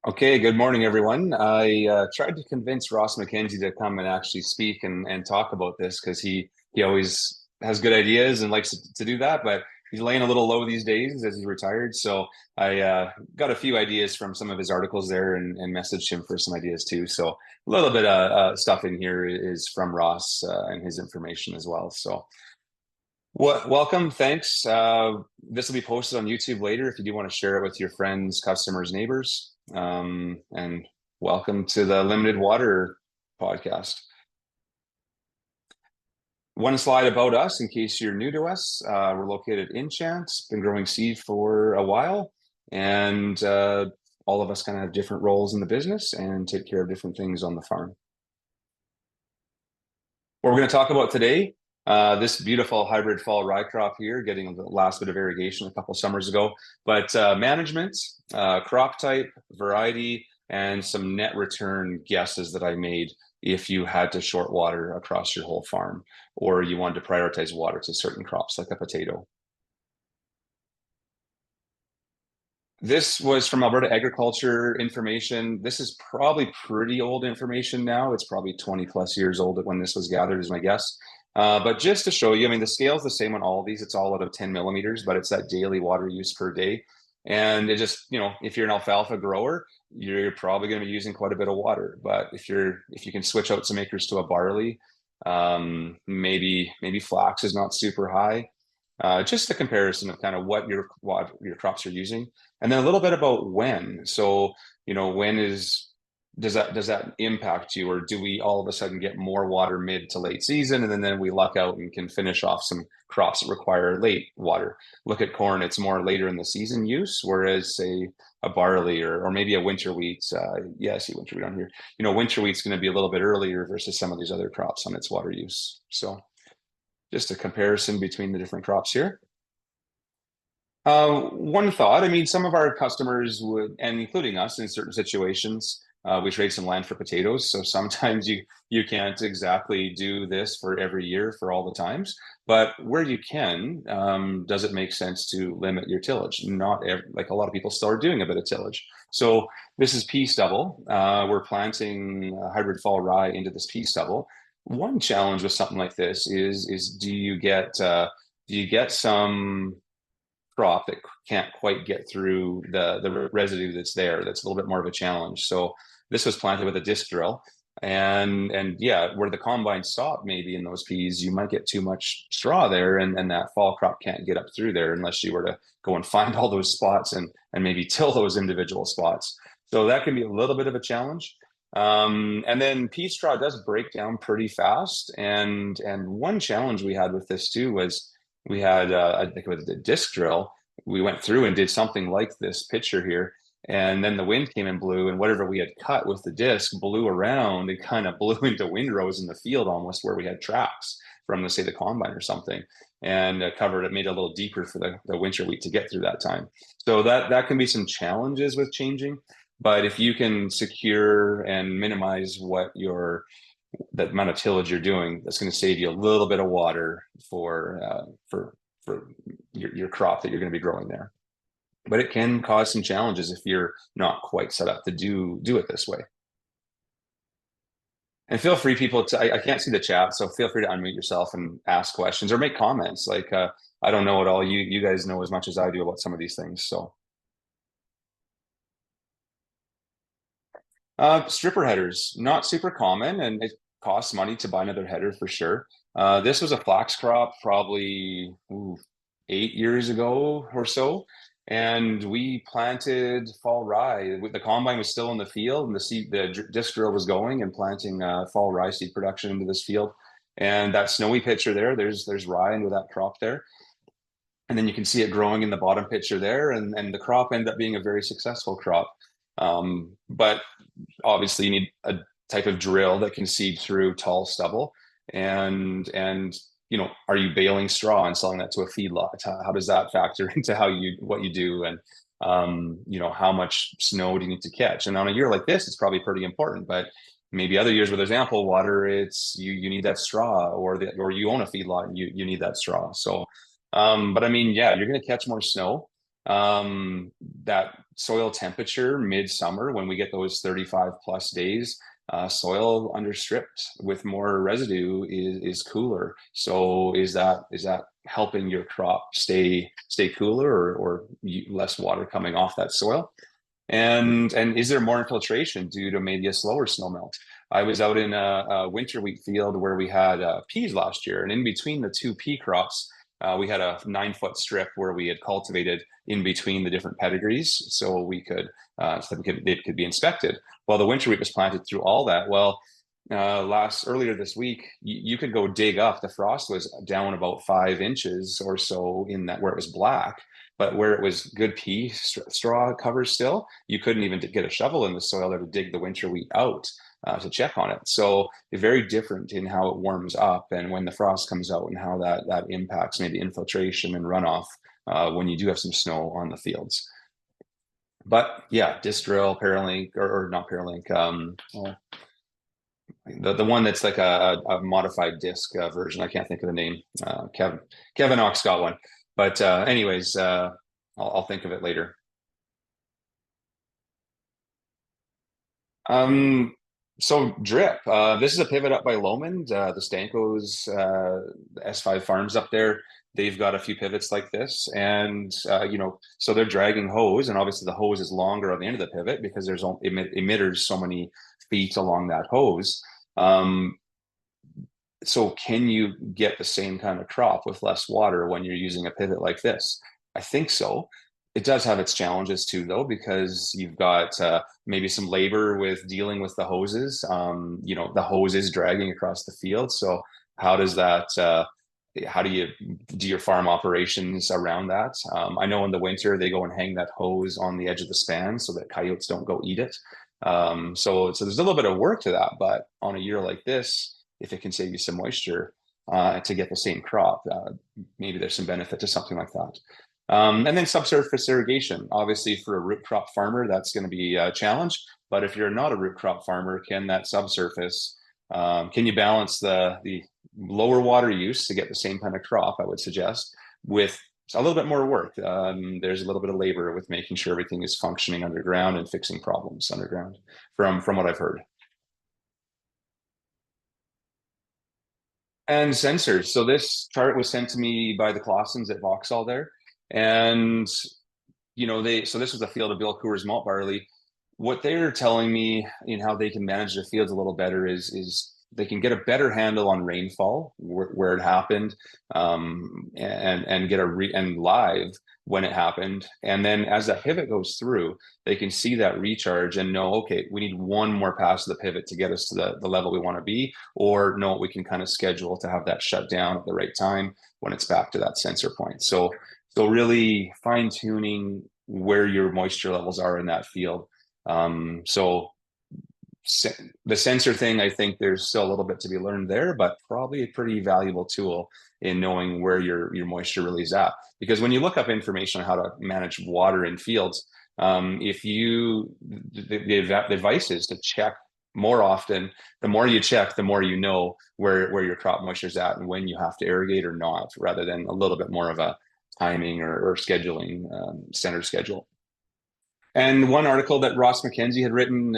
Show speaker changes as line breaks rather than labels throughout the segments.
Okay, good morning, everyone. I tried to convince Ross McKenzie to come and actually speak and talk about this because he always has good ideas and likes to do that, but he's laying a little low these days as he's retired. So I got a few ideas from some of his articles there and messaged him for some ideas too. So a little bit of stuff in here is from Ross and his information as well. So welcome, thanks. This will be posted on YouTube later if you do want to share it with your friends, customers, neighbors. And welcome to the Limited Water podcast. One slide about us in case you're new to us. We're located in Chance, been growing seed for a while, and all of us kind of have different roles in the business and take care of different things on the farm. What we're going to talk about today, this beautiful hybrid fall rye crop here, getting the last bit of irrigation a couple summers ago, but management, crop type, variety, and some net return guesses that I made if you had to short water across your whole farm, or you wanted to prioritize water to certain crops like a potato. This was from Alberta Agriculture information. This is probably pretty old information now. It's probably 20 plus years old when this was gathered, is my guess. But just to show you, I mean, the scale is the same on all these. It's all out of 10 millimeters, but it's that daily water use per day. And it just, if you're an alfalfa grower, you're probably going to be using quite a bit of water. But if you can switch out some acres to a barley, maybe flax is not super high. Just a comparison of kind of what your crops are using, and then a little bit about when. So, when does that impact you, or do we all of a sudden get more water mid to late season, and then we luck out and can finish off some crops that require late water? Look at corn; it's more later in the season use, whereas say a barley or maybe a winter wheat. Yeah, I see winter wheat on here. Winter wheat's going to be a little bit earlier versus some of these other crops on its water use. So just a comparison between the different crops here. One thought, I mean, some of our customers would, and including us in certain situations, we trade some land for potatoes. So sometimes you can't exactly do this for every year for all the times, but where you can, does it make sense to limit your tillage? Not like a lot of people still are doing a bit of tillage. So this is pea stubble. We're planting hybrid fall rye into this pea stubble. One challenge with something like this is do you get some crop that can't quite get through the residue that's there? That's a little bit more of a challenge. So this was planted with a disc drill, and yeah, where the combine stopped maybe in those peas, you might get too much straw there, and that fall crop can't get up through there unless you were to go and find all those spots and maybe till those individual spots. So that can be a little bit of a challenge. And then pea straw does break down pretty fast. And one challenge we had with this too was we had, I think with the disc drill, we went through and did something like this picture here. And then the wind came and blew, and whatever we had cut with the disc blew around and kind of blew into windrows in the field almost where we had tracks from, say, the combine or something, and covered it, made it a little deeper for the winter wheat to get through that time. So that can be some challenges with changing. But if you can secure and minimize the amount of tillage you're doing, that's going to save you a little bit of water for your crop that you're going to be growing there. But it can cause some challenges if you're not quite set up to do it this way. And feel free, people, I can't see the chat, so feel free to unmute yourself and ask questions or make comments. Like, I don't know at all. You guys know as much as I do about some of these things. So stripper headers, not super common, and it costs money to buy another header for sure. This was a flax crop probably 8 years ago or so, and we planted fall rye. The combine was still in the field, and the disc drill was going and planting fall rye seed production into this field. And that snowy picture there's rye into that crop there. And then you can see it growing in the bottom picture there, and the crop ended up being a very successful crop. But obviously you need a type of drill that can seed through tall stubble, and are you baling straw and selling that to a feedlot? How does that factor into what you do, and how much snow do you need to catch? And on a year like this, it's probably pretty important, but maybe other years where there's ample water, it's you need that straw, or you own a feedlot and you need that straw. So but I mean, yeah, you're going to catch more snow. that soil temperature midsummer, when we get those 35 plus days, soil under stripped with more residue is cooler. So is that helping your crop stay cooler, or less water coming off that soil? And is there more infiltration due to maybe a slower snow melt? I was out in a winter wheat field where we had peas last year, and in between the two pea crops, we had a 9 foot strip where we had cultivated in between the different pedigrees, it could be inspected. Well, the winter wheat was planted through all that. Well, earlier this week, you could go dig up. The frost was down about 5 inches or so in that where it was black, but where it was good pea straw cover still, you couldn't even get a shovel in the soil there to dig the winter wheat out to check on it. So very different in how it warms up and when the frost comes out, and how that impacts maybe infiltration and runoff when you do have some snow on the fields. But yeah, disc drill, Paralink, or not Paralink, the one that's like a modified disc version. I can't think of the name. Kevin Ox got one. But anyways, I'll think of it later. Um, so drip. This is a pivot up by Lomond. The Stanko's the S5 farms up there. They've got a few pivots like this, and so they're dragging hose, and obviously the hose is longer on the end of the pivot because there's emitters so many feet along that hose. Um, so can you get the same kind of crop with less water when you're using a pivot like this? I think so. It does have its challenges too, though, because you've got maybe some labor with dealing with the hoses. The hose is dragging across the field. So how does that? How do you do your farm operations around that? I know in the winter they go and hang that hose on the edge of the span so that coyotes don't go eat it. So there's a little bit of work to that, but on a year like this, if it can save you some moisture to get the same crop, maybe there's some benefit to something like that. And then subsurface irrigation. Obviously, for a root crop farmer, that's going to be a challenge. But if you're not a root crop farmer, can that subsurface, can you balance the lower water use to get the same kind of crop, I would suggest, with a little bit more work. There's a little bit of labor with making sure everything is functioning underground and fixing problems underground, from what I've heard. And sensors. So this chart was sent to me by the Claussens at Vauxhall there, and so this was a field of Bill Coor's malt barley. What they're telling me in how they can manage their fields a little better is they can get a better handle on rainfall where it happened, and get and live when it happened, and then as the pivot goes through, they can see that recharge and know, okay, we need one more pass of the pivot to get us to the level we want to be, or know we can kind of schedule to have that shut down at the right time when it's back to that sensor point. So really fine tuning where your moisture levels are in that field. So the sensor thing, I think there's still a little bit to be learned there, but probably a pretty valuable tool in knowing where your moisture really is at. Because when you look up information on how to manage water in fields, if you the advice is to check more often. The more you check, the more you know where your crop moisture is at and when you have to irrigate or not, rather than a little bit more of a timing or scheduling standard schedule. And one article that Ross McKenzie had written,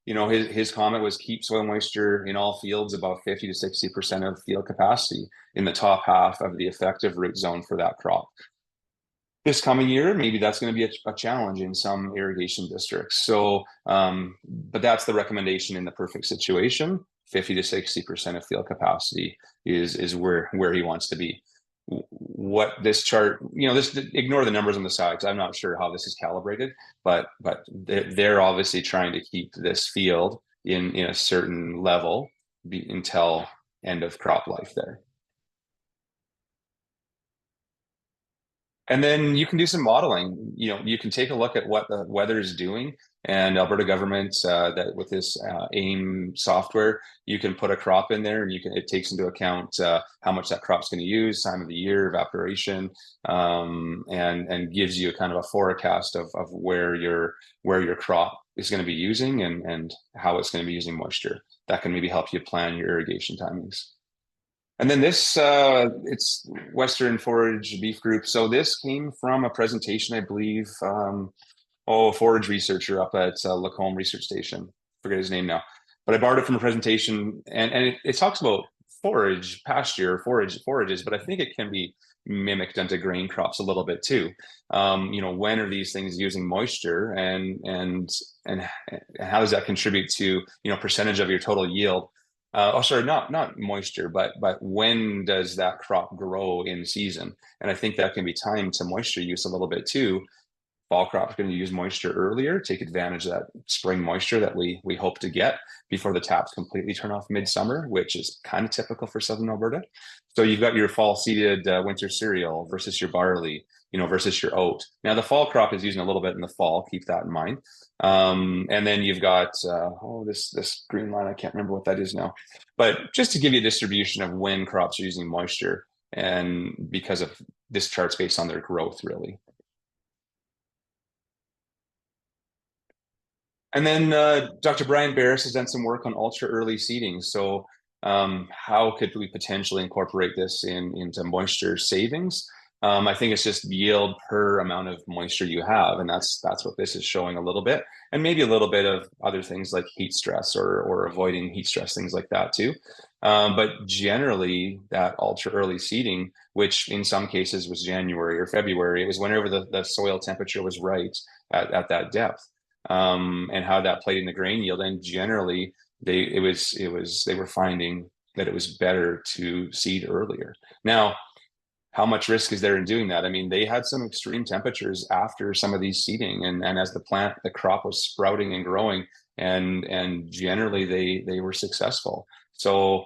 his comment was keep soil moisture in all fields above 50 to 60% of field capacity in the top half of the effective root zone for that crop. This coming year, maybe that's going to be a challenge in some irrigation districts. So, but that's the recommendation in the perfect situation. 50 to 60% of field capacity is where he wants to be. What this chart, ignore the numbers on the side, because I'm not sure how this is calibrated, but they're obviously trying to keep this field in a certain level until end of crop life there. And then you can do some modeling. You can take a look at what the weather is doing, and Alberta government that with this AIM software, you can put a crop in there, and it takes into account how much that crop's going to use, time of the year, evaporation, and gives you a kind of a forecast of where your crop is going to be using and how it's going to be using moisture. That can maybe help you plan your irrigation timings. And then this, it's Western Forage Beef Group. So this came from a presentation, I believe, forage researcher up at Lacombe Research Station. Forget his name now, but I borrowed it from a presentation, and it talks about forage, pasture, forages, but I think it can be mimicked into grain crops a little bit too. When are these things using moisture, and how does that contribute to percentage of your total yield? Oh, sorry, not moisture, but when does that crop grow in season? And I think that can be timed to moisture use a little bit too. Fall crop is going to use moisture earlier, take advantage of that spring moisture that we hope to get before the taps completely turn off midsummer, which is kind of typical for southern Alberta. So you've got your fall seeded winter cereal versus your barley, versus your oat. Now the fall crop is using a little bit in the fall. Keep that in mind. And then you've got this green line. I can't remember what that is now, but just to give you a distribution of when crops are using moisture, and because of this chart's based on their growth, really. And then Dr. Brian Barris has done some work on ultra early seeding. So how could we potentially incorporate this into moisture savings? I think it's just yield per amount of moisture you have, and that's what this is showing a little bit, and maybe a little bit of other things like heat stress or avoiding heat stress, things like that too. But generally, that ultra early seeding, which in some cases was January or February, it was whenever the soil temperature was right at that depth, and how that played in the grain yield. And generally, they were finding that it was better to seed earlier. Now, how much risk is there in doing that? I mean, they had some extreme temperatures after some of these seeding, and as the crop was sprouting and growing, and generally they were successful. So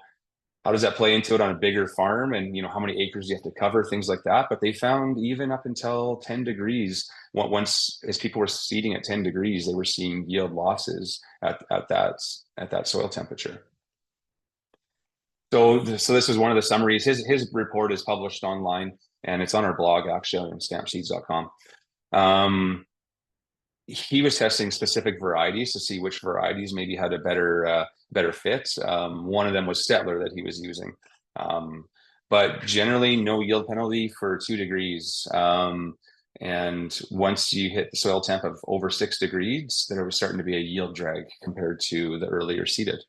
how does that play into it on a bigger farm, and how many acres you have to cover, things like that? But they found even up until 10 degrees, once as people were seeding at 10 degrees, they were seeing yield losses at that soil temperature. So this is one of the summaries. His report is published online, and it's on our blog actually on stampseeds.com. He was testing specific varieties to see which varieties maybe had a better fit. One of them was Stettler that he was using, but generally no yield penalty for 2 degrees. And once you hit the soil temp of over 6 degrees, there was starting to be a yield drag compared to the earlier seeded.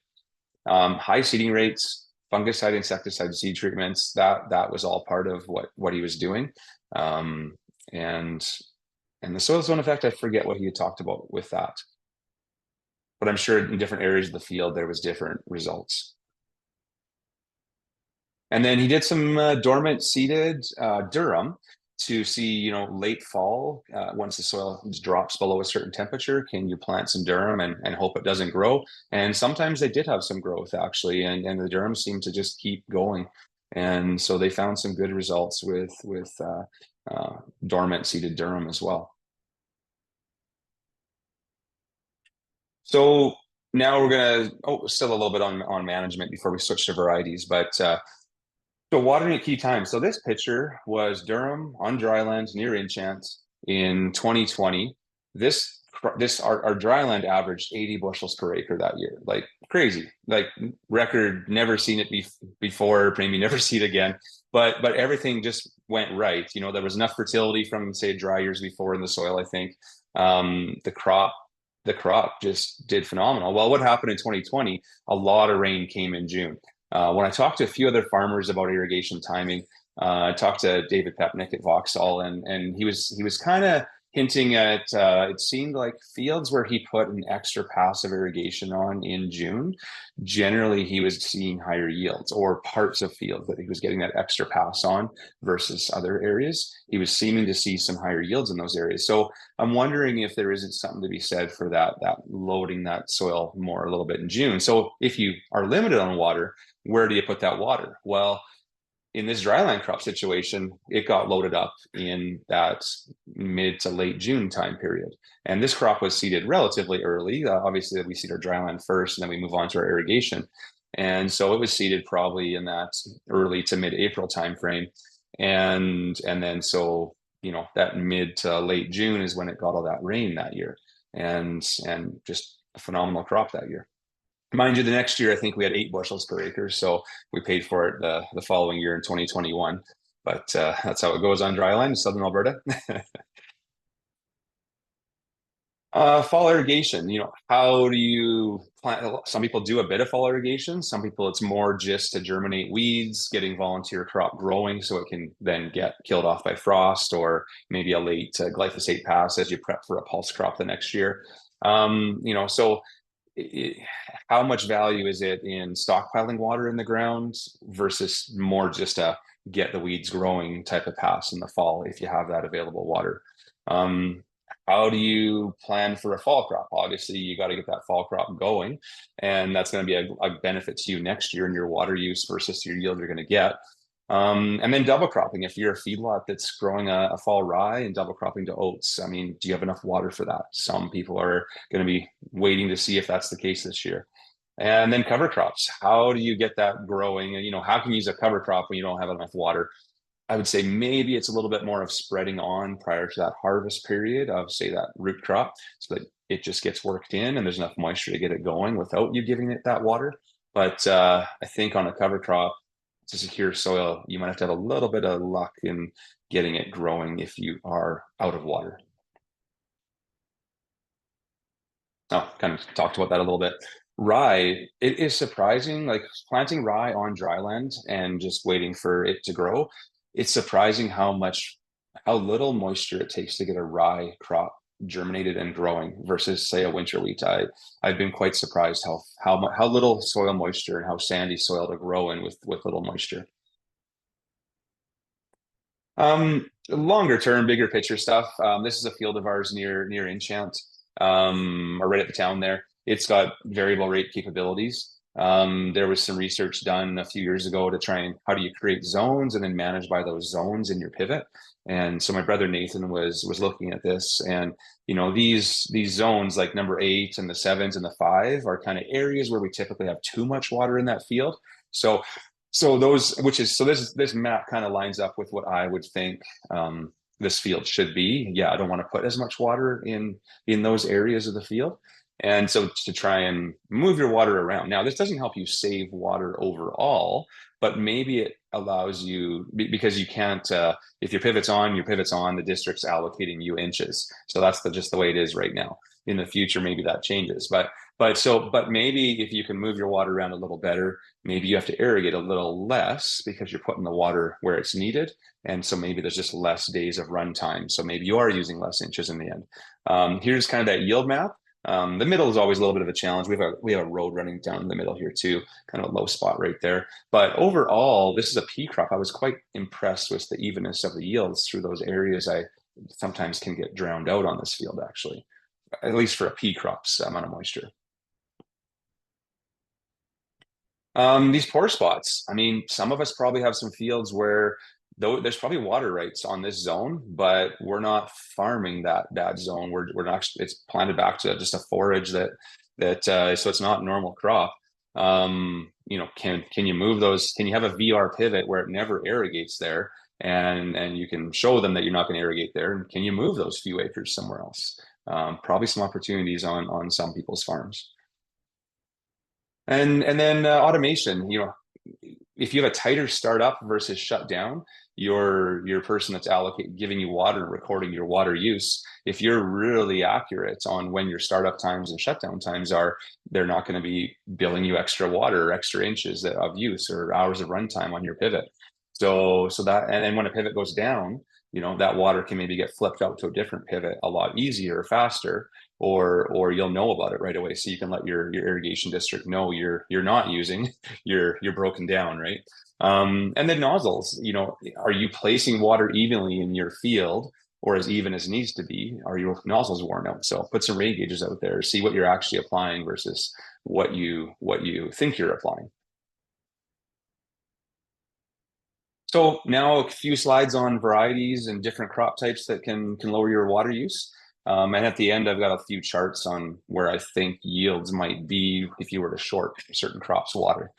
High seeding rates, fungicide, insecticide, seed treatments, that was all part of what he was doing. And the soil zone effect, I forget what he had talked about with that, but I'm sure in different areas of the field there was different results. And then he did some dormant seeded durum to see, late fall, once the soil drops below a certain temperature, can you plant some durum and hope it doesn't grow? And sometimes they did have some growth actually, and the durum seemed to just keep going. And so they found some good results with dormant seeded durum as well. So now we're gonna still a little bit on management before we switch to varieties, but so watering at key times. So this picture was durum on dryland near Enchant in 2020. Our dryland averaged 80 bushels per acre that year, like crazy, like record, never seen it before, maybe never see it again. But everything just went right. There was enough fertility from say dry years before in the soil. I think the crop just did phenomenal. Well, what happened in 2020? A lot of rain came in June. When I talked to a few other farmers about irrigation timing, I talked to David Pepnick at Vauxhall, and he was kind of hinting at it seemed like fields where he put an extra pass of irrigation on in June, generally he was seeing higher yields, or parts of fields that he was getting that extra pass on versus other areas. He was seeming to see some higher yields in those areas. So I'm wondering if there isn't something to be said for that loading that soil more a little bit in June. So if you are limited on water, where do you put that water? Well, in this dryland crop situation, it got loaded up in that mid to late June time period. And this crop was seeded relatively early. Obviously, we seed our dryland first, and then we move on to our irrigation. And so it was seeded probably in that early to mid-April timeframe. And then so, that mid to late June is when it got all that rain that year. And just a phenomenal crop that year. Mind you, the next year I think we had 8 bushels per acre, so we paid for it the following year in 2021. But that's how it goes on dry land in southern Alberta. Fall irrigation, how do you plant? Some people do a bit of fall irrigation. Some people, it's more just to germinate weeds, getting volunteer crop growing so it can then get killed off by frost or maybe a late glyphosate pass as you prep for a pulse crop the next year. So it, how much value is it in stockpiling water in the ground versus more just a get the weeds growing type of pass in the fall if you have that available water? Um, how do you plan for a fall crop? Obviously, you got to get that fall crop going, and that's going to be a benefit to you next year in your water use versus your yield you're going to get. And then double cropping. If you're a feedlot that's growing a fall rye and double cropping to oats, I mean, do you have enough water for that? Some people are going to be waiting to see if that's the case this year. And then cover crops. How do you get that growing? And how can you use a cover crop when you don't have enough water? I would say maybe it's a little bit more of spreading on prior to that harvest period of, say, that root crop, so that it just gets worked in and there's enough moisture to get it going without you giving it that water. But I think on a cover crop, to secure soil, you might have to have a little bit of luck in getting it growing if you are out of water. Oh, kind of talked about that a little bit. Rye, it is surprising, like planting rye on dry land and just waiting for it to grow. It's surprising how little moisture it takes to get a rye crop germinated and growing versus, say, a winter wheat. I've been quite surprised how little soil moisture and how sandy soil to grow in with little moisture. Longer term, bigger picture stuff. This is a field of ours near Enchant, or right at the town there. It's got variable rate capabilities. There was some research done a few years ago to try and how do you create zones and then manage by those zones in your pivot. And so my brother Nathan was looking at this, and these zones like number 8 and the 7s and the 5 are kind of areas where we typically have too much water in that field. So this map kind of lines up with what I would think this field should be. Yeah, I don't want to put as much water in those areas of the field. And so to try and move your water around. Now, this doesn't help you save water overall, but maybe it allows you, because you can't, if your pivot's on, the district's allocating you inches. So that's just the way it is right now. In the future, maybe that changes. But maybe if you can move your water around a little better, maybe you have to irrigate a little less because you're putting the water where it's needed. And so maybe there's just less days of runtime. So maybe you are using less inches in the end. Here's kind of that yield map. The middle is always a little bit of a challenge. We have a road running down the middle here too, kind of a low spot right there. But overall, this is a pea crop. I was quite impressed with the evenness of the yields through those areas. I sometimes can get drowned out on this field, actually, at least for a pea crop's amount of moisture. These poor spots. I mean, some of us probably have some fields where though there's probably water rights on this zone, but we're not farming that zone. We're not. It's planted back to just a forage so it's not normal crop. Can you move those? Can you have a VR pivot where it never irrigates there, and you can show them that you're not going to irrigate there, and can you move those few acres somewhere else? Probably some opportunities on some people's farms. And then automation, if you have a tighter startup versus shut down, your person that's giving you water, recording your water use, if you're really accurate on when your startup times and shutdown times are, they're not going to be billing you extra water or extra inches of use or hours of runtime on your pivot. So that, and when a pivot goes down, that water can maybe get flipped out to a different pivot a lot easier, faster, or you'll know about it right away. So you can let your irrigation district know you're not using, you're broken down, right? And then nozzles, are you placing water evenly in your field or as even as needs to be? Are your nozzles worn out? So put some rain gauges out there, see what you're actually applying versus what you think you're applying. So now a few slides on varieties and different crop types that can lower your water use. And at the end, I've got a few charts on where I think yields might be if you were to short certain crops water.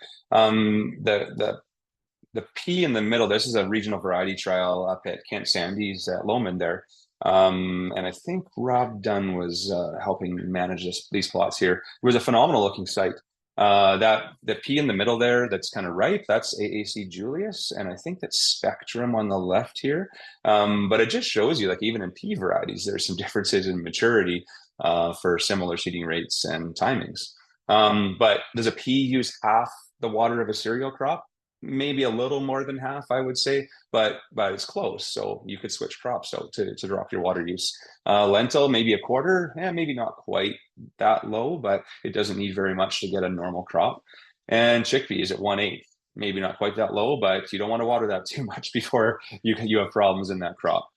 The pea in the middle, this is a regional variety trial up at Kent Sandys at Lomond there. And I think Rob Dunn was helping manage these plots here. It was a phenomenal looking site. That the P in the middle there, that's kind of ripe. That's AAC Julius, and I think that's Spectrum on the left here. But it just shows you, like even in P varieties, there's some differences in maturity for similar seeding rates and timings. But does a pea use half the water of a cereal crop? Maybe a little more than half, I would say, but it's close. So you could switch crops out to drop your water use. Lentil, maybe a quarter, maybe not quite that low, but it doesn't need very much to get a normal crop. And chickpeas at 1/8, maybe not quite that low, but you don't want to water that too much before you have problems in that crop.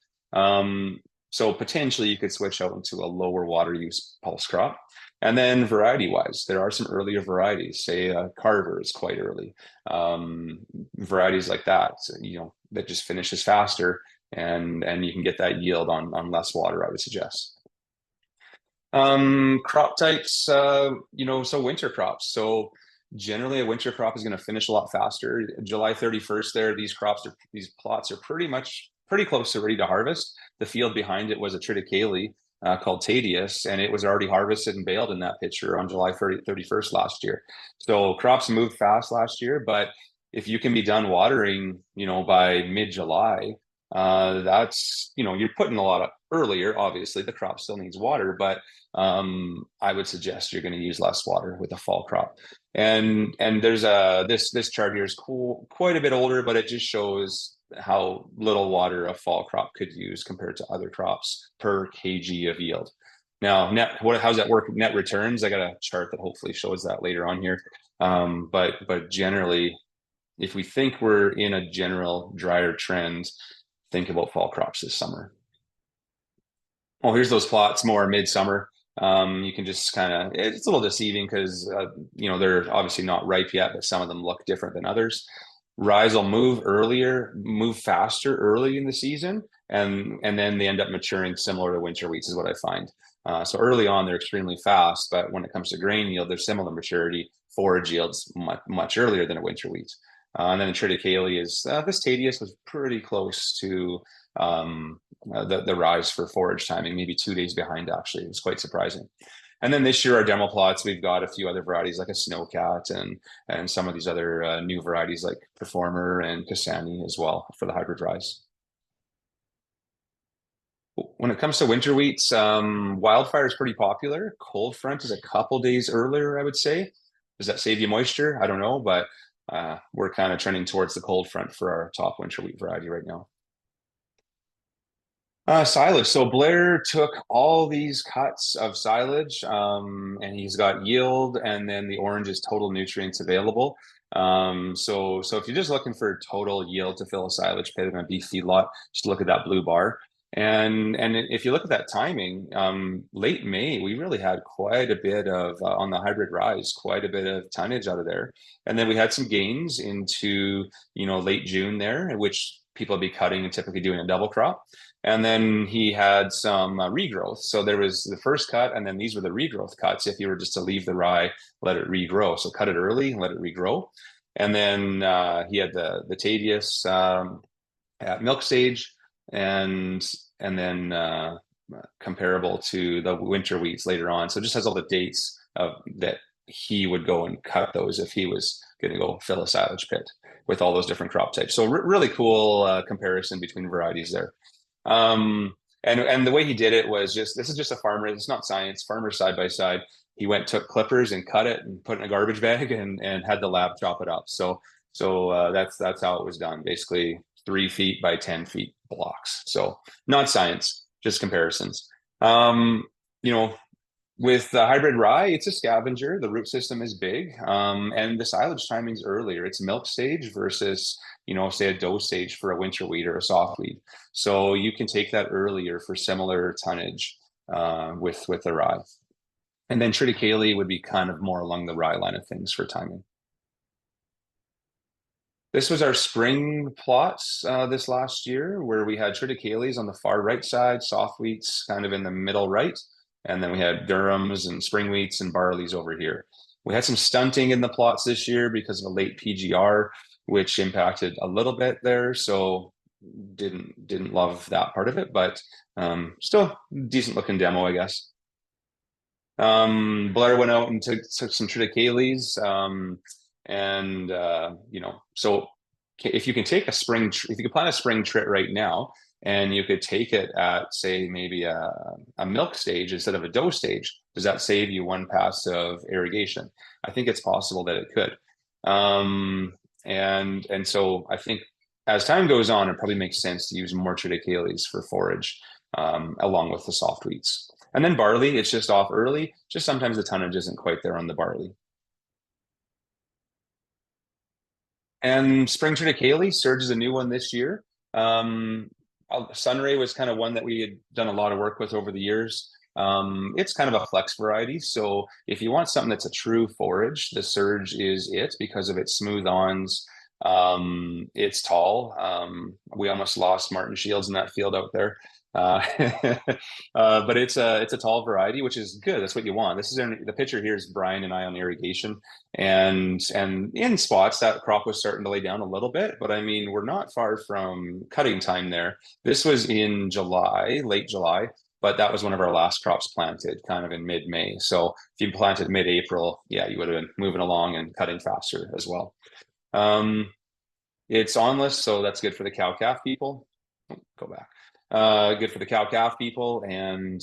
So potentially you could switch out into a lower water use pulse crop. And then variety wise, there are some earlier varieties. Say Carver is quite early. Varieties like that, that just finishes faster, and you can get that yield on less water, I would suggest. Crop types, so winter crops. So generally a winter crop is going to finish a lot faster. July 31st there, these plots are pretty close to ready to harvest. The field behind it was a triticale called Tadius, and it was already harvested and baled in that picture on July 31st last year. So crops moved fast last year, but if you can be done watering, by mid-July, that's, you're putting a lot of earlier. Obviously, the crop still needs water, but I would suggest you're going to use less water with a fall crop. And there's this chart here is cool, quite a bit older, but it just shows how little water a fall crop could use compared to other crops per kg of yield. Now, how's that work? Net returns. I got a chart that hopefully shows that later on here. But generally, if we think we're in a general drier trend, think about fall crops this summer. Oh, here's those plots more midsummer. You can just it's a little deceiving because, they're obviously not ripe yet, but some of them look different than others. Rye will move faster early in the season, and then they end up maturing similar to winter wheats is what I find. So early on, they're extremely fast, but when it comes to grain yield, they're similar maturity. Forage yields much earlier than a winter wheat. And then the triticale is, this Tadius was pretty close to the rise for forage timing, maybe 2 days behind, actually. It was quite surprising. And then this year, our demo plots, we've got a few other varieties like a Snowcat and some of these other new varieties like Performer and Cassani as well for the hybrid rise. When it comes to winter wheats, wildfire is pretty popular. Cold front is a couple days earlier, I would say. Does that save you moisture? I don't know, but we're kind of trending towards the cold front for our top winter wheat variety right now. Silage. So Blair took all these cuts of silage, and he's got yield, and then the orange is total nutrients available. So if you're just looking for total yield to fill a silage pit in a beef feedlot, just look at that blue bar. And if you look at that timing, late May, we really had quite a bit of on the hybrid rise, quite a bit of tonnage out of there. And then we had some gains into late June there, which people would be cutting and typically doing a double crop. And then he had some regrowth. So there was the first cut, and then these were the regrowth cuts if you were just to leave the rye, let it regrow. So cut it early and let it regrow. And then he had the Tadius at milk stage, and then comparable to the winter wheats later on. So it just has all the dates that he would go and cut those if he was going to go fill a silage pit with all those different crop types. So really cool comparison between varieties there. And the way he did it was this is just a farmer. It's not science. Farmer side by side. He took clippers and cut it and put it in a garbage bag and had the lab chop it up. So that's how it was done. Basically 3 feet by 10 feet blocks. So not science, just comparisons. With the hybrid rye, it's a scavenger. The root system is big, and the silage timing's earlier. It's milk stage versus, say a dough stage for a winter wheat or a soft wheat. So you can take that earlier for similar tonnage with the rye. And then triticale would be kind of more along the rye line of things for timing. This was our spring plots this last year, where we had triticales on the far right side, soft wheats kind of in the middle right. And then we had Durhams and spring wheats and barleys over here. We had some stunting in the plots this year because of a late PGR, which impacted a little bit there. So didn't love that part of it, but still decent looking demo, I guess. Blair went out and took some triticales, and so if you can take a if you can plant a spring trit right now, and you could take it at, say, maybe a milk stage instead of a dough stage, does that save you one pass of irrigation? I think it's possible that it could. And so I think as time goes on, it probably makes sense to use more triticales for forage, along with the soft wheats. And then barley, it's just off early. Just sometimes the tonnage isn't quite there on the barley. And spring triticale, Surge is a new one this year. Um, Sunray was kind of one that we had done a lot of work with over the years. It's kind of a flex variety. So if you want something that's a true forage, the Surge is it because of its smooth awns. It's tall. We almost lost Martin Shields in that field out there. Uh, but it's a tall variety, which is good. That's what you want. This is the picture here is Brian and I on irrigation, and in spots that crop was starting to lay down a little bit, but I mean we're not far from cutting time there. This was in July, late July, but that was one of our last crops planted, kind of in mid-May. So if you planted mid-April, yeah, you would have been moving along and cutting faster as well. Um, it's onless, so that's good for the cow-calf people. Go back. Good for the cow-calf people, and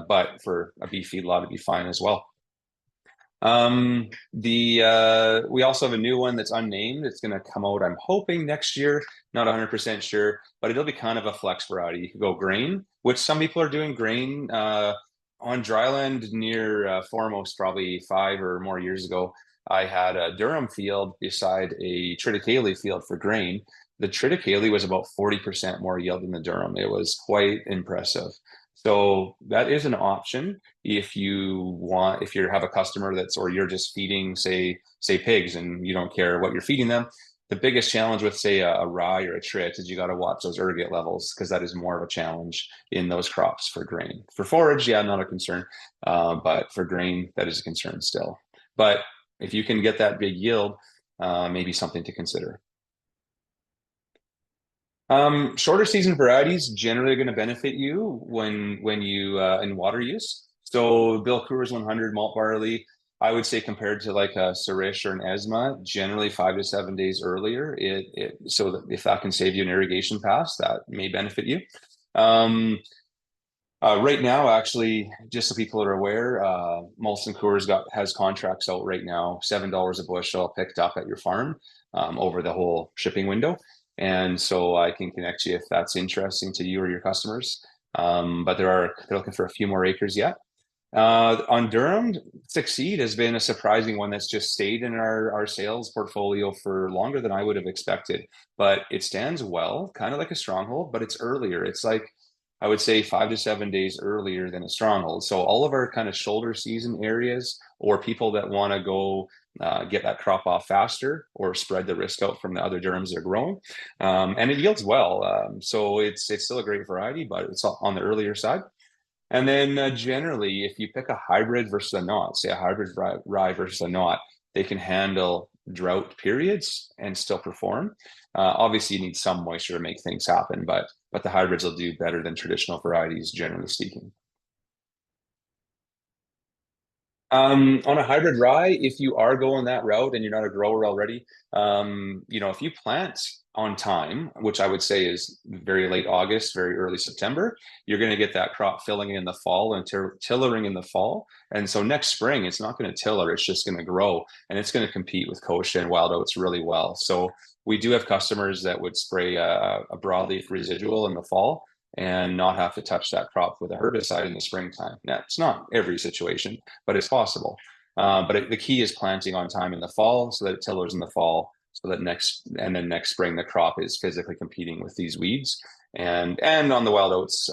but for a beef feedlot, it'd be fine as well. The we also have a new one that's unnamed. It's going to come out, I'm hoping, next year. Not 100% sure, but it'll be kind of a flex variety. You could go grain, which some people are doing grain on dryland near Foremost, probably 5 or more years ago. I had a durum field beside a triticale field for grain. The triticale was about 40% more yield than the durum. It was quite impressive. So that is an option if you have a customer or you're just feeding, say pigs, and you don't care what you're feeding them. The biggest challenge with, say, a rye or a trit is you got to watch those ergot levels, because that is more of a challenge in those crops for grain. For forage, yeah, not a concern, but for grain, that is a concern still. But if you can get that big yield, maybe something to consider. Shorter season varieties generally are going to benefit you when you in water use. So Bill Coors 100 malt barley, I would say, compared to like a Sirish or an Esma, generally 5 to 7 days earlier. So that if that can save you an irrigation pass, that may benefit you. Um, right now, actually, just so people are aware, Molson Coors has contracts out right now, $7 a bushel picked up at your farm, over the whole shipping window. And so I can connect you if that's interesting to you or your customers. But they're looking for a few more acres yet. On Durham, Succeed has been a surprising one that's just stayed in our sales portfolio for longer than I would have expected. But it stands well, kind of like a stronghold, but it's earlier. It's like, I would say, 5 to 7 days earlier than a stronghold. So all of our kind of shoulder season areas, or people that want to go get that crop off faster or spread the risk out from the other Durhams they're growing, and it yields well. So it's still a great variety, but it's on the earlier side. And then generally, if you pick a hybrid versus a not, say a hybrid rye versus a not, they can handle drought periods and still perform. Obviously, you need some moisture to make things happen, but the hybrids will do better than traditional varieties, generally speaking. On a hybrid rye, if you are going that route and you're not a grower already, if you plant on time, which I would say is very late August, very early September, you're going to get that crop filling in the fall and tillering in the fall. And so next spring, it's not going to tiller, it's just going to grow, and it's going to compete with kochia and wild oats really well. So we do have customers that would spray a broadleaf residual in the fall and not have to touch that crop with a herbicide in the springtime. Now, it's not every situation, but it's possible. The key is planting on time in the fall so that it tillers in the fall, so that next spring the crop is physically competing with these weeds, and on the wild oats,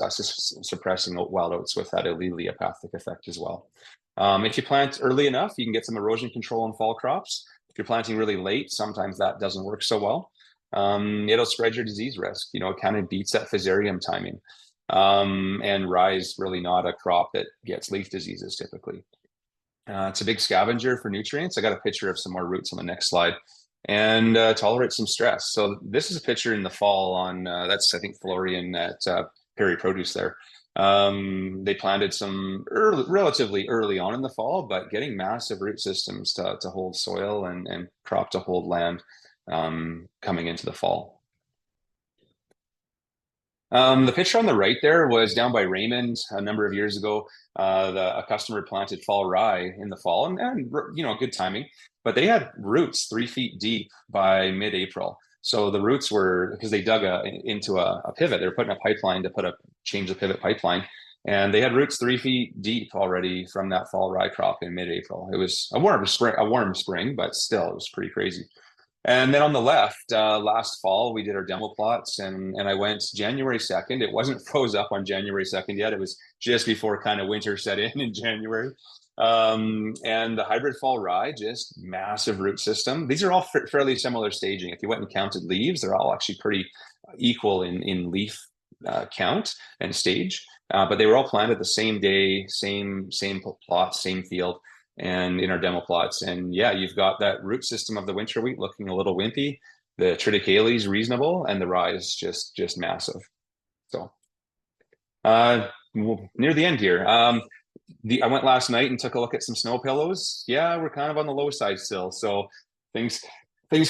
suppressing wild oats with that alleliopathic effect as well. If you plant early enough, you can get some erosion control in fall crops. If you're planting really late, sometimes that doesn't work so well. It'll spread your disease risk. It kind of beats that fusarium timing. And rye is really not a crop that gets leaf diseases typically. It's a big scavenger for nutrients. I got a picture of some more roots on the next slide, and tolerates some stress. So this is a picture in the fall on that's, I think, Florian at Perry Produce there. They planted some relatively early on in the fall, but getting massive root systems to hold soil and crop to hold land coming into the fall. The picture on the right there was down by Raymond a number of years ago. A customer planted fall rye in the fall, and good timing. But they had roots 3 feet deep by mid-April. So the roots were, because they dug into a pivot. They were putting a pipeline to change the pivot pipeline, and they had roots 3 feet deep already from that fall rye crop in mid-April. It was a warm spring, but still, it was pretty crazy. And then on the left, last fall, we did our demo plots, and I went January 2nd. It wasn't froze up on January 2nd yet. It was just before kind of winter set in January. And the hybrid fall rye, just massive root system. These are all fairly similar staging. If you went and counted leaves, they're all actually pretty equal in leaf count and stage. But they were all planted the same day, same plot, same field, and in our demo plots. And yeah, you've got that root system of the winter wheat looking a little wimpy. The triticale is reasonable, and the rye is just massive. So near the end here. I went last night and took a look at some snow pillows. Yeah, we're kind of on the low side still. So things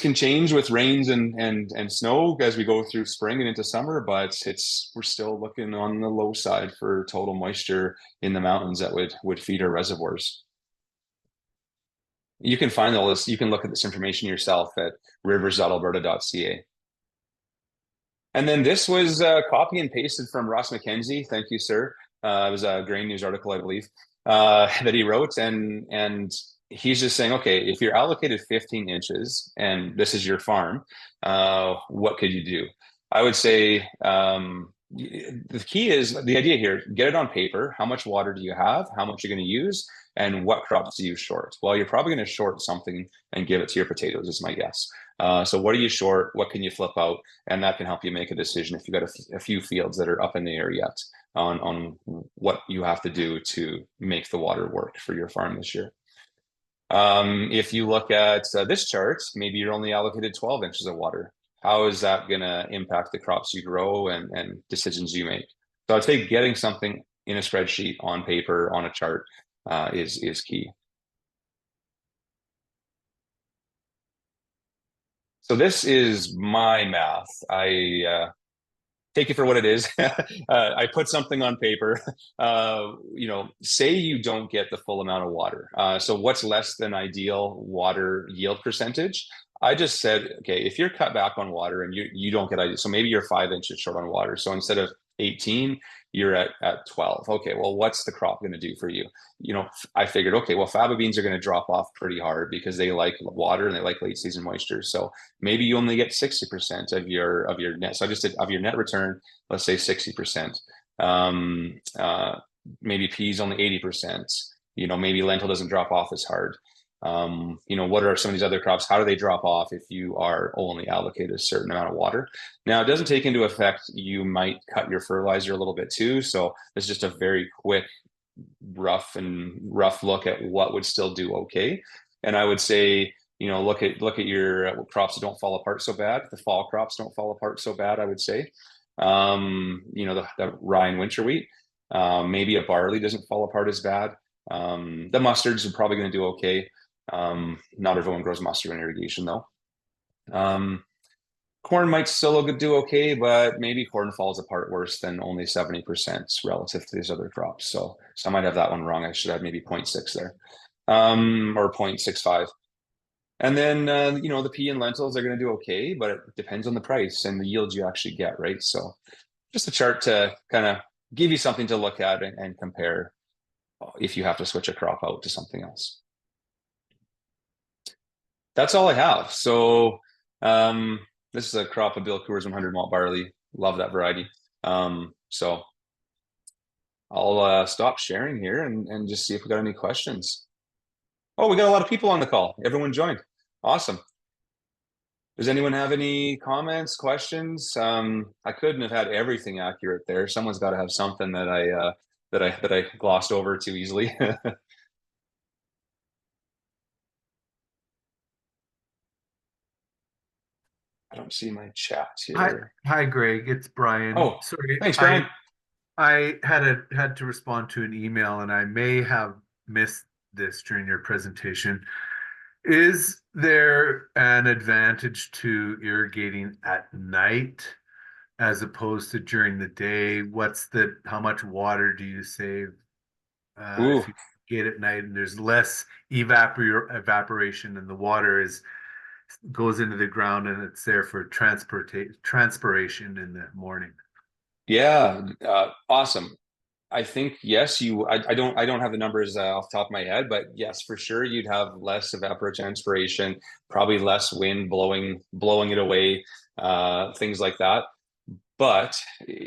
can change with rains and snow as we go through spring and into summer, but we're still looking on the low side for total moisture in the mountains that would feed our reservoirs. You can find all this. You can look at this information yourself at rivers.alberta.ca. And then this was copy and pasted from Ross McKenzie. Thank you, sir. It was a Grain News article, I believe, that he wrote. And he's just saying, okay, if you're allocated 15 inches and this is your farm, what could you do? I would say the key is the idea here, get it on paper. How much water do you have? How much you're going to use? And what crops do you short? Well, you're probably going to short something and give it to your potatoes, is my guess. So what are you short? What can you flip out? And that can help you make a decision if you've got a few fields that are up in the air yet on what you have to do to make the water work for your farm this year. If you look at this chart, maybe you're only allocated 12 inches of water. How is that going to impact the crops you grow and decisions you make? So I'd say getting something in a spreadsheet, on paper, on a chart is key. So this is my math. I take it for what it is. I put something on paper. Say you don't get the full amount of water. So what's less than ideal water yield percentage? I just said, okay, if you're cut back on water and you don't get ideal, so maybe you're 5 inches short on water. So instead of 18, you're at 12. Okay, well, what's the crop going to do for you? I figured, okay, well, faba beans are going to drop off pretty hard because they like water and they like late season moisture. So maybe you only get 60% of your net. So I just did of your net return, let's say 60%. Maybe peas only 80%. Maybe lentil doesn't drop off as hard. What are some of these other crops? How do they drop off if you are only allocated a certain amount of water? Now, it doesn't take into effect you might cut your fertilizer a little bit too. So it's just a very quick, rough look at what would still do okay. And I would say, look at your crops that don't fall apart so bad. The fall crops don't fall apart so bad, I would say. The rye and winter wheat. Maybe a barley doesn't fall apart as bad. The mustards are probably going to do okay. Not everyone grows mustard in irrigation though. Corn might still do okay, but maybe corn falls apart worse than only 70% relative to these other crops. So I might have that one wrong. I should have maybe 0.6 there, or 0.65. And then, the pea and lentils are going to do okay, but it depends on the price and the yields you actually get, right? So just a chart to kind of give you something to look at and compare if you have to switch a crop out to something else. That's all I have. So this is a crop of Bill Coors 100 malt barley. Love that variety. So I'll stop sharing here and just see if we got any questions. Oh, we got a lot of people on the call. Everyone joined. Awesome. Does anyone have any comments, questions? I couldn't have had everything accurate there. Someone's got to have something that I glossed over too easily. I don't see my chat here.
Hi, Greg. It's Brian.
Oh,
Sorry,
thanks, Brian.
I had to respond to an email, and I may have missed this during your presentation. Is there an advantage to irrigating at night as opposed to during the day? How much water do you save
Ooh,
if you get at night and there's less evaporation and the water is goes into the ground and it's there for transpiration in the morning?
yeah, awesome. I think yes, I don't have the numbers off the top of my head, but yes, for sure you'd have less evapotranspiration, probably less wind blowing it away, things like that. But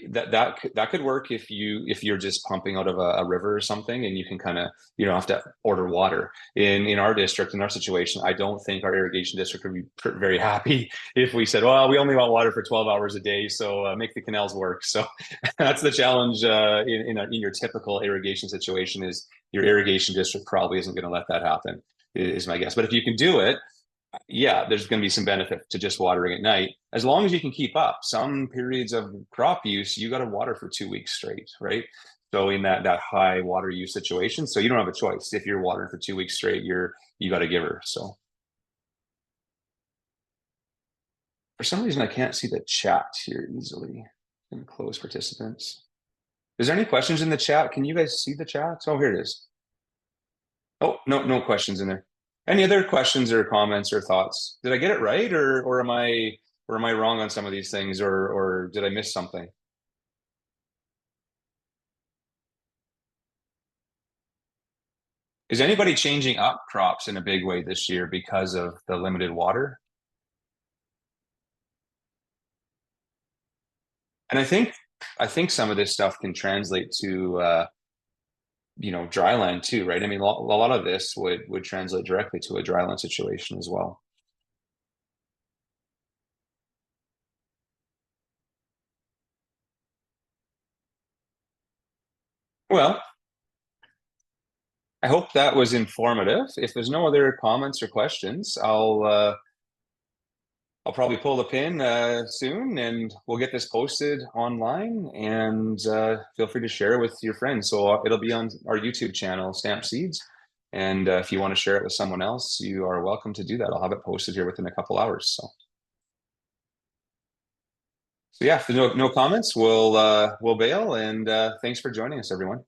that could work if you're just pumping out of a river or something, and you can kind of you don't have to order water. In our district, in our situation, I don't think our irrigation district would be very happy if we said, well, we only want water for 12 hours a day, so make the canals work. So that's the challenge in your typical irrigation situation is your irrigation district probably isn't going to let that happen, is my guess. But if you can do it, yeah, there's going to be some benefit to just watering at night as long as you can keep up. Some periods of crop use, you got to water for 2 weeks straight, right? So in that high water use situation, so you don't have a choice. If you're watering for 2 weeks straight, you got to give her. So for some reason, I can't see the chat here easily. And close participants. Is there any questions in the chat? Can you guys see the chat? Oh, here it is. Oh, no, no questions in there. Any other questions or comments or thoughts? Did I get it right, or am I wrong on some of these things, or did I miss something? Is anybody changing up crops in a big way this year because of the limited water? And I think some of this stuff can translate to dry land too, right? I mean, a lot of this would translate directly to a dry land situation as well. Well, I hope that was informative. If there's no other comments or questions, I'll probably pull the pin soon, and we'll get this posted online. And feel free to share it with your friends. So it'll be on our YouTube channel, Stamp Seeds. And if you want to share it with someone else, you are welcome to do that. I'll have it posted here within a couple hours. So yeah, if there's no comments, we'll bail. And thanks for joining us, everyone.